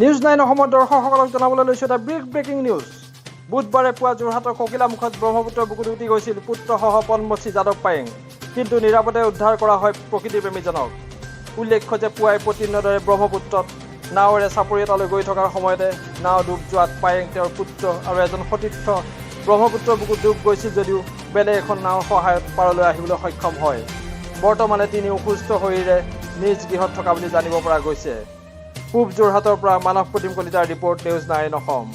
News 9 অসমৰ দৰ্শকসকলক জনাবলৈ লৈছো এটা ব্ৰেকিং নিউজ। বুধবাৰে পুৱা যোৰহাটৰ ককিলামুখত ব্ৰহ্মপুত্ৰৰ বুকুত উটি গৈছিল পুত্ৰসহ পদ্মশ্ৰী যাদৱ পায়েং, কিন্তু নিৰাপদে উদ্ধাৰ কৰা হয় প্ৰকৃতিপ্ৰেমীজনক। উল্লেখ্য যে পুৱাই প্ৰতিদিনৰ দৰে ব্ৰহ্মপুত্ৰত নাৱেৰে চাপৰি এটালৈ গৈ থকাৰ সময়তে নাও ডুব যোৱাত পায়েং, তেওঁৰ পুত্ৰ আৰু এজন সতীৰ্থ ব্ৰহ্মপুত্ৰৰ বুকুত ডুব গৈছিল যদিও বেলেগ এখন নাৱৰ সহায়ত পাৰলৈ আহিবলৈ সক্ষম হয়। বৰ্তমানে তিনি সুস্থ শৰীৰে নিজ গৃহত থকা বুলি জানিব পৰা গৈছে। পূব যোৰহাটৰ পৰা মানৱ প্ৰতিম কলিতাৰ ৰিপৰ্ট, নিউজ 9 অসম।